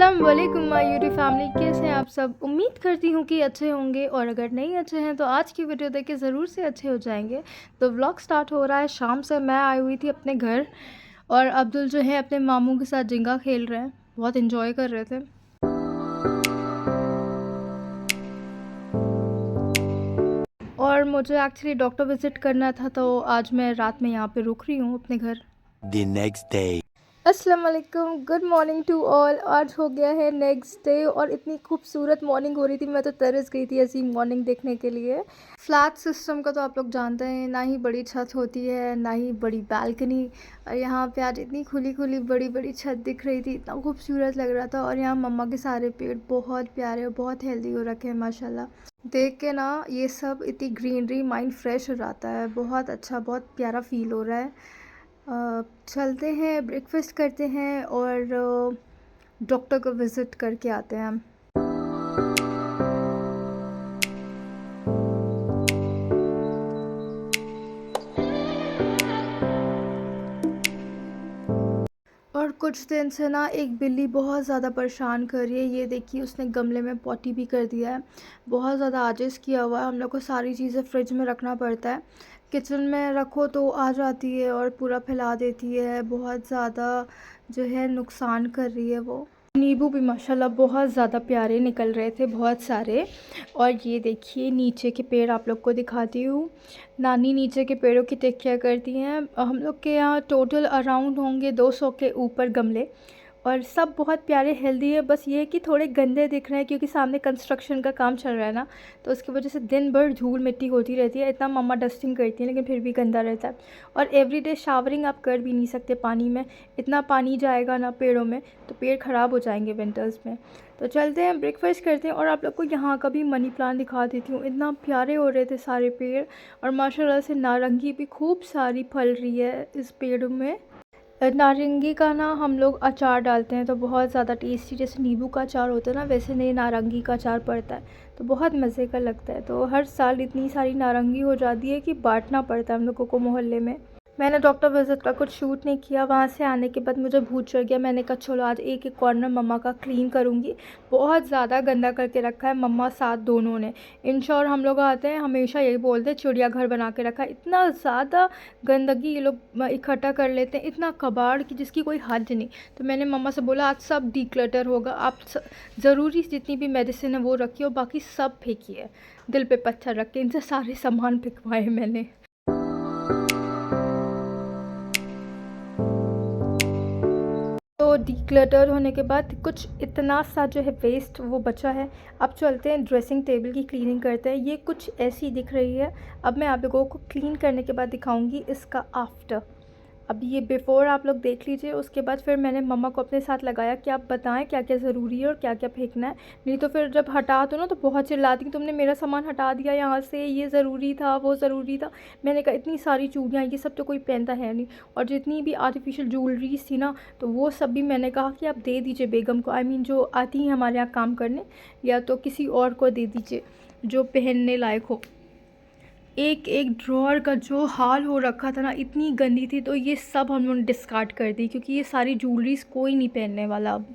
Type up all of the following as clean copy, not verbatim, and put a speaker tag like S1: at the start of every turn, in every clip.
S1: अस्सलाम वालेकुम my YouTube family, कैसे हैं आप सब। उम्मीद करती हूँ कि अच्छे होंगे, और अगर नहीं अच्छे हैं तो आज की वीडियो देख के ज़रूर से अच्छे हो जाएंगे। तो व्लॉग स्टार्ट हो रहा है शाम से। मैं आई हुई थी अपने घर, और अब्दुल जो है अपने मामू के साथ जिंगा खेल रहे हैं, बहुत इन्जॉय कर रहे थे। और मुझे एक्चुअली डॉक्टर विज़िट करना था, तो आज मैं रात में यहाँ पे रुक रही हूँ अपने घर।
S2: The next day.
S1: अस्सलाम वालेकुम, गुड मॉर्निंग टू ऑल। आज हो गया है नेक्स्ट डे, और इतनी खूबसूरत मॉर्निंग हो रही थी, मैं तो तरस गई थी ऐसी मॉर्निंग देखने के लिए। फ्लैट सिस्टम का तो आप लोग जानते हैं, ना ही बड़ी छत होती है ना ही बड़ी बालकनी। और यहाँ पे आज इतनी खुली खुली बड़ी बड़ी छत दिख रही थी, इतना खूबसूरत लग रहा था। और यहाँ मम्मा के सारे पेड़ बहुत प्यारे और बहुत हेल्दी हो रखे हैं माशाल्लाह। देख के ना ये सब इतनी ग्रीनरी, माइंड फ्रेश हो जाता है। बहुत अच्छा, बहुत प्यारा फील हो रहा है। चलते हैं, ब्रेकफास्ट करते हैं, और डॉक्टर को विज़िट करके आते हैं हम। और कुछ दिन से ना एक बिल्ली बहुत ज़्यादा परेशान कर रही है। ये देखिए, उसने गमले में पॉटी भी कर दिया है। बहुत ज़्यादा आजिज़ किया हुआ है। हम लोग को सारी चीज़ें फ्रिज में रखना पड़ता है। किचन में रखो तो आ जाती है और पूरा फैला देती है। बहुत ज़्यादा जो है नुकसान कर रही है वो। नींबू भी माशाल्लाह बहुत ज़्यादा प्यारे निकल रहे थे, बहुत सारे। और ये देखिए नीचे के पेड़ आप लोग को दिखाती हूँ। नानी नीचे के पेड़ों की टेक केयर करती हैं। हम लोग के यहाँ टोटल अराउंड होंगे 200 के ऊपर गमले, और सब बहुत प्यारे हेल्दी है। बस ये है कि थोड़े गंदे दिख रहे हैं, क्योंकि सामने कंस्ट्रक्शन का काम चल रहा है ना, तो उसकी वजह से दिन भर धूल मिट्टी होती रहती है। इतना मम्मा डस्टिंग करती हैं, लेकिन फिर भी गंदा रहता है। और एवरीडे शावरिंग आप कर भी नहीं सकते पानी में, इतना पानी जाएगा ना पेड़ों में, तो पेड़ ख़राब हो जाएंगे विंटर्स में। तो चलते हैं, ब्रेकफास्ट करते हैं, और आप लोग को यहाँ का भी मनी प्लांट दिखा देती हूँ। इतना प्यारे हो रहे थे सारे पेड़, और माशाल्लाह से नारंगी भी खूब सारी फल रही है इस पेड़ों में। नारंगी का ना हम लोग अचार डालते हैं, तो बहुत ज़्यादा टेस्टी, जैसे नींबू का अचार होता है ना, वैसे नहीं नारंगी का अचार पड़ता है, तो बहुत मज़े का लगता है। तो हर साल इतनी सारी नारंगी हो जाती है कि बांटना पड़ता है हम लोगों को मोहल्ले में। मैंने डॉक्टर विज़िट का कुछ शूट नहीं किया। वहाँ से आने के बाद मुझे भूत चढ़ गया। मैंने कहा चलो आज एक एक कॉर्नर मम्मा का क्लीन करूँगी। बहुत ज़्यादा गंदा करके रखा है मम्मा साथ दोनों ने। इंश्योर हम लोग आते हैं हमेशा यही बोलते हैं, चिड़ियाघर बना के रखा है। इतना ज़्यादा गंदगी ये लोग इकट्ठा कर लेते हैं, इतना कबाड़ की जिसकी कोई हद नहीं। तो मैंने मम्मा से बोला आज सब डिक्लटर होगा, आप ज़रूरी जितनी भी मेडिसिन है वो रखिए, और बाकी सब फेंकिए। दिल पे पत्थर रख के इनसे सारे सामान फेंकवाए मैंने। तो डिक्लटर होने के बाद कुछ इतना सा जो है वेस्ट वो बचा है। अब चलते हैं ड्रेसिंग टेबल की क्लीनिंग करते हैं। ये कुछ ऐसी दिख रही है। अब मैं आप लोगों को क्लीन करने के बाद दिखाऊंगी इसका आफ्टर। अब ये बिफ़ोर आप लोग देख लीजिए, उसके बाद फिर मैंने मम्मा को अपने साथ लगाया कि आप बताएं क्या क्या ज़रूरी है और क्या क्या फेंकना है। नहीं तो फिर जब हटा दो ना तो बहुत चिल्लाती, तुमने मेरा सामान हटा दिया यहाँ से, ये ज़रूरी था वो ज़रूरी था। मैंने कहा इतनी सारी चूड़ियाँ ये सब तो कोई पहनता है नहीं, और जितनी भी आर्टिफिशियल ज्वेलरीज थी ना, तो वो सब भी मैंने कहा कि आप दे दीजिए बेगम को, आई मीन जो आती हैं हमारे यहाँ काम करने, या तो किसी और को दे दीजिए जो पहनने लायक हो। एक एक ड्रॉअर का जो हाल हो रखा था ना, इतनी गंदी थी, तो ये सब हम लोगों ने डिस्कार्ड कर दी, क्योंकि ये सारी ज्वेलरीज कोई नहीं पहनने वाला अब।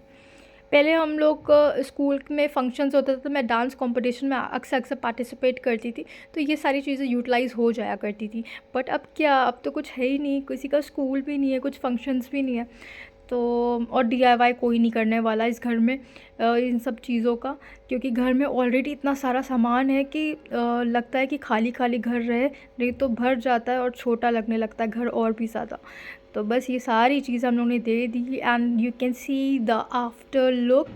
S1: पहले हम लोग स्कूल में फंक्शंस होते थे तो मैं डांस कंपटीशन में अक्सर अक्सर पार्टिसिपेट करती थी, तो ये सारी चीज़ें यूटिलाइज़ हो जाया करती थी। बट अब क्या, अब तो कुछ है ही नहीं, किसी का स्कूल भी नहीं है, कुछ फंक्शंस भी नहीं है। तो और डीआईवाई कोई नहीं करने वाला इस घर में इन सब चीज़ों का, क्योंकि घर में ऑलरेडी इतना सारा सामान है कि लगता है कि खाली खाली घर रहे, नहीं तो भर जाता है और छोटा लगने लगता है घर और भी ज़्यादा। तो बस ये सारी चीज़ हम लोगों ने दे दी, and you can see the after look.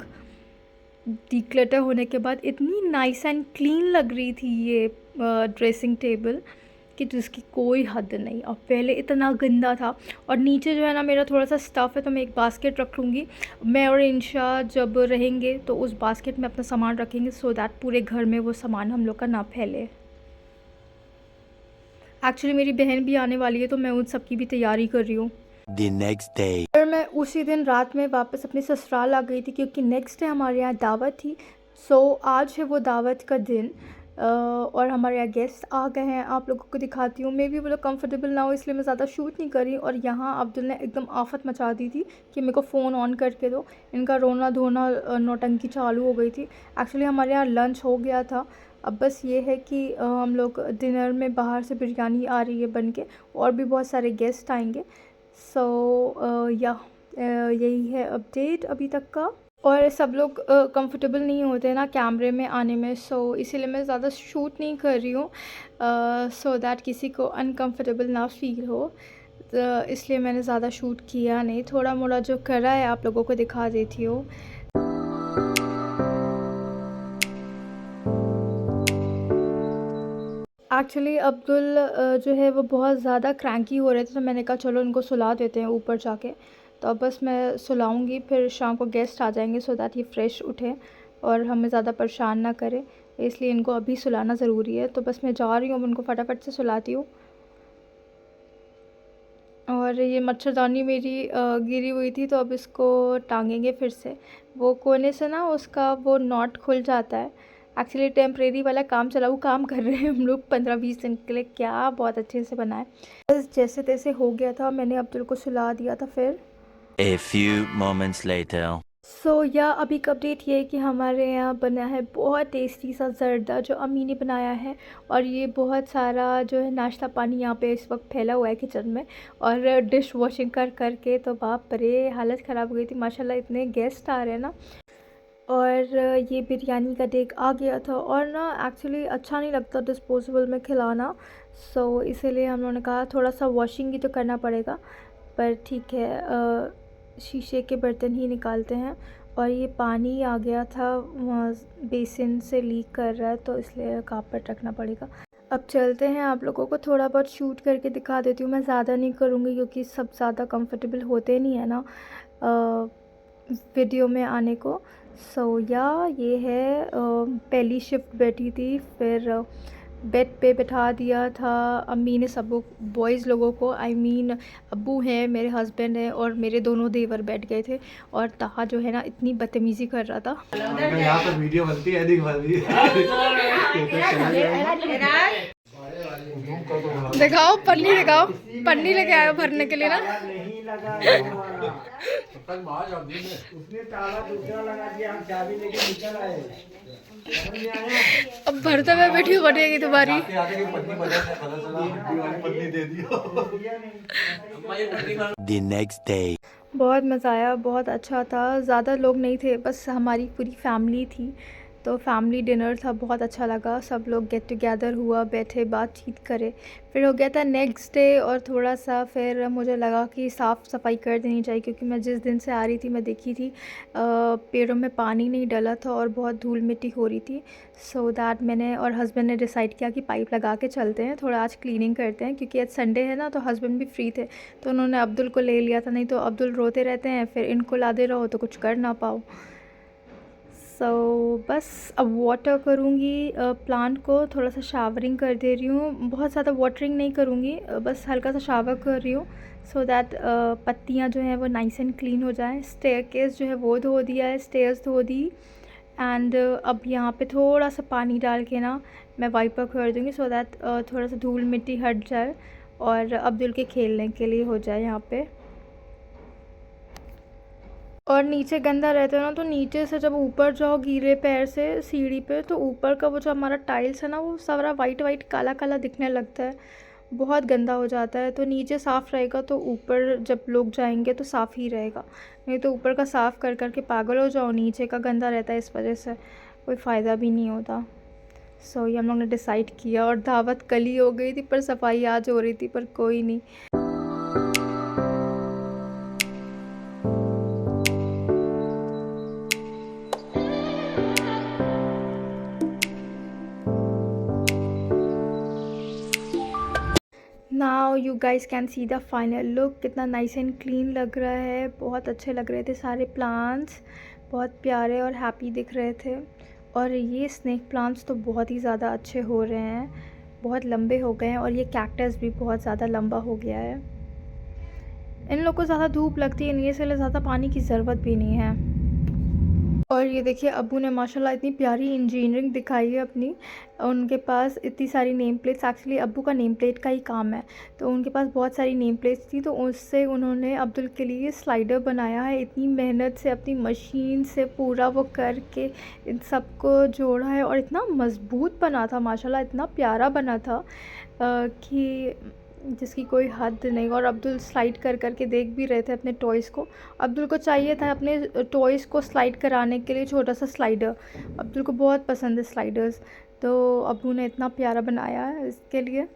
S1: Declutter होने के बाद इतनी नाइस एंड क्लीन लग रही थी ये ड्रेसिंग टेबल कि जिसकी कोई हद नहीं। और पहले इतना गंदा था। और नीचे जो है ना मेरा थोड़ा सा स्टफ़ है, तो मैं एक बास्केट रख लूँगी। मैं और इंशा जब रहेंगे तो उस बास्केट में अपना सामान रखेंगे, सो दैट पूरे घर में वो सामान हम लोग का ना फैले। एक्चुअली मेरी बहन भी आने वाली है, तो मैं उन सब की भी तैयारी कर रही हूँ।
S2: The next day.
S1: फिर मैं उसी दिन रात में वापस अपने ससुराल आ गई थी, क्योंकि नेक्स्ट डे हमारे यहाँ दावत थी। सो आज है वो दावत का दिन। और हमारे यहाँ गेस्ट आ गए हैं, आप लोगों को दिखाती हूँ। मैं भी वो लोग कम्फर्टेबल ना हो इसलिए मैं ज़्यादा शूट नहीं कर रही। और यहाँ अब्दुल ने एकदम आफत मचा दी थी कि मेरे को फ़ोन ऑन करके दो। इनका रोना धोना नौटंकी चालू हो गई थी। एक्चुअली हमारे यहाँ लंच हो गया था, अब बस ये है कि हम लोग डिनर में बाहर से बिरयानी आ रही है बन के, और भी बहुत सारे गेस्ट आएंगे। सो यही है अपडेट अभी तक का। और सब लोग कंफर्टेबल नहीं होते ना कैमरे में आने में, सो इसीलिए मैं ज़्यादा शूट नहीं कर रही हूँ, सो दैट किसी को अनकंफर्टेबल ना फील हो। तो इसलिए मैंने ज़्यादा शूट किया नहीं, थोड़ा मोड़ा जो करा है आप लोगों को दिखा देती हूँ। एक्चुअली अब्दुल जो है वो बहुत ज़्यादा क्रैंकी हो रहे थे, तो मैंने कहा चलो इनको सुला देते हैं ऊपर जाके। तो अब बस मैं सुलाऊंगी, फिर शाम को गेस्ट आ जाएंगे सो दैट ये फ्रेश उठे और हमें ज़्यादा परेशान ना करे, इसलिए इनको अभी सुलाना ज़रूरी है। तो बस मैं जा रही हूँ, अब उनको फटाफट से सुलाती हूँ। और ये मच्छरदानी मेरी गिरी हुई थी, तो अब इसको टांगेंगे फिर से। वो कोने से ना उसका वो नॉट खुल जाता है। एक्चुअली टेम्परेरी वाला काम चलाऊ काम कर रहे हैं हम लोग 15-20 दिन के लिए, क्या बहुत अच्छे से बनाए। बस जैसे तैसे हो गया था, मैंने अब्दुल को सुला दिया था फिर।
S2: A few moments later.
S1: या अभी का अपडेट ये है कि हमारे यहाँ बना है बहुत टेस्टी सा ज़र्दा जो अम्मी ने बनाया है। और ये बहुत सारा जो है नाश्ता पानी यहाँ पे इस वक्त फैला हुआ है किचन में, और डिश वॉशिंग कर कर के तो बाप रे हालत ख़राब हो गई थी। माशाल्लाह इतने गेस्ट आ रहे हैं ना। और ये बिरयानी का डेग आ गया था, और ना एक्चुअली अच्छा नहीं लगता डिस्पोजेबल में खिलाना, सो इसीलिए हम लोगों ने कहा थोड़ा सा वॉशिंग ही तो करना पड़ेगा। पर ठीक है, शीशे के बर्तन ही निकालते हैं। और ये पानी आ गया था बेसिन से लीक कर रहा है, तो इसलिए कारपेट रखना पड़ेगा। अब चलते हैं, आप लोगों को थोड़ा बहुत शूट करके दिखा देती हूँ। मैं ज़्यादा नहीं करूँगी क्योंकि सब ज़्यादा कंफर्टेबल होते नहीं है ना वीडियो में आने को। ये है पहली शिफ्ट बैठी थी, फिर बेड पे बैठा दिया था अम्मी ने सब बॉयज़ लोगों को। आई मीन अब्बू हैं, मेरे हस्बैंड हैं, और मेरे दोनों देवर बैठ गए थे। और ताहा जो है ना इतनी बदतमीज़ी कर रहा था।
S3: यहाँ पर वीडियो बनती है,
S1: दिखाओ पन्नी, दिखाओ पन्नी लेके आयो भरने के लिए ना।
S3: उसने ताला दूसरा लगा दिया, हम चाबी लेके निकल आए।
S1: अब भरते हुए वीडियो बनेगी तुम्हारी।
S3: पत्नी दे दियो।
S2: The next day.
S1: बहुत मज़ा आया, बहुत अच्छा था। ज़्यादा लोग नहीं थे, बस हमारी पूरी फैमिली थी, तो फैमिली डिनर था, बहुत अच्छा लगा। सब लोग गेट टुगेदर हुआ, बैठे बातचीत करे। फिर हो गया था नेक्स्ट डे, और थोड़ा सा फिर मुझे लगा कि साफ़ सफाई कर देनी चाहिए, क्योंकि मैं जिस दिन से आ रही थी मैं देखी थी पेड़ों में पानी नहीं डला था और बहुत धूल मिट्टी हो रही थी। सो दैट मैंने और हस्बैंड ने डिसाइड किया कि पाइप लगा के चलते हैं, थोड़ा आज क्लीनिंग करते हैं, क्योंकि आज संडे है ना, तो हस्बैंड भी फ्री थे, तो उन्होंने अब्दुल को ले लिया था। नहीं तो अब्दुल रोते रहते हैं, फिर इनको लादे रहो तो कुछ कर ना पाओ। बस अब वाटर करूँगी प्लांट को, थोड़ा सा शावरिंग कर दे रही हूँ, बहुत ज़्यादा वाटरिंग नहीं करूँगी, बस हल्का सा शावर कर रही हूँ, सो दैट पत्तियाँ जो हैं वो नाइस एंड क्लीन हो जाएं। स्टेयरकेस जो है वो धो दिया है, स्टेयर्स धो दी। एंड अब यहाँ पे थोड़ा सा पानी डाल के ना मैं वाइपर कर दूँगी, सो दैट थोड़ा सा धूल मिट्टी हट जाए और अब्दुल के खेलने के लिए हो जाए यहाँ पे। और नीचे गंदा रहता है ना, तो नीचे से जब ऊपर जाओ गीले पैर से सीढ़ी पे, तो ऊपर का वो जो हमारा टाइल्स है ना, वो सारा वाइट वाइट काला काला दिखने लगता है, बहुत गंदा हो जाता है। तो नीचे साफ़ रहेगा तो ऊपर जब लोग जाएंगे तो साफ़ ही रहेगा, नहीं तो ऊपर का साफ़ कर कर के पागल हो जाओ, नीचे का गंदा रहता है, इस वजह से कोई फ़ायदा भी नहीं होता। ये हम लोग ने डिसाइड किया, और दावत कल ही हो गई थी पर सफाई आज हो रही थी, पर कोई नहीं। Now you guys can see the final look, कितना नाइस एंड क्लीन लग रहा है, बहुत अच्छे लग रहे थे सारे प्लांट्स, बहुत प्यारे और हैप्पी दिख रहे थे। और ये स्नेक प्लांट्स तो बहुत ही ज़्यादा अच्छे हो रहे हैं, बहुत लंबे हो गए हैं, और ये कैक्टस भी बहुत ज़्यादा लंबा हो गया है। इन लोग को ज़्यादा धूप लगती है नहीं, इसलिए ज़्यादा पानी की ज़रूरत भी नहीं है। और ये देखिए अब्बू ने माशाल्लाह इतनी प्यारी इंजीनियरिंग दिखाई है अपनी। उनके पास इतनी सारी नेम प्लेट्स, एक्चुअली अब्बू का नेम प्लेट का ही काम है, तो उनके पास बहुत सारी नेम प्लेट्स थी, तो उससे उन्होंने अब्दुल के लिए स्लाइडर बनाया है। इतनी मेहनत से अपनी मशीन से पूरा वो करके इन सबको जोड़ा है और इतना मज़बूत बना था माशाल्लाह, इतना प्यारा बना था कि जिसकी कोई हद नहीं। और अब्दुल स्लाइड कर कर के देख भी रहे थे अपने टॉयज़ को। अब्दुल को चाहिए था अपने टॉयज़ को स्लाइड कराने के लिए छोटा सा स्लाइडर। अब्दुल को बहुत पसंद है स्लाइडर्स, तो अब्बू ने इतना प्यारा बनाया है इसके लिए।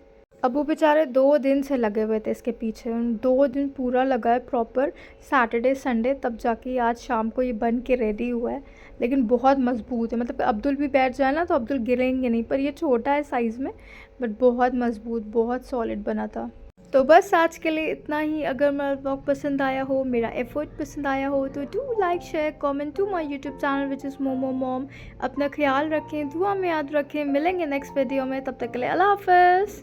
S1: अब्बू बेचारे 2 दिन से लगे हुए थे इसके पीछे, 2 दिन पूरा लगा है प्रॉपर, सैटरडे संडे, तब जाके आज शाम को ये बन के रेडी हुआ है। लेकिन बहुत मज़बूत है, मतलब अब्दुल भी बैठ जाए ना तो अब्दुल गिरेंगे नहीं, पर ये छोटा है साइज़ में, बट बहुत मज़बूत, बहुत सॉलिड बना था। तो बस आज के लिए इतना ही। अगर मेरा व्लॉग पसंद आया हो, मेरा एफर्ट पसंद आया हो, तो do like share comment to my YouTube channel which is Momo mom. अपना ख्याल रखें, दुआ में याद रखें। मिलेंगे नेक्स्ट वीडियो में, तब तक के लिए अल्लाह हाफ़िज़।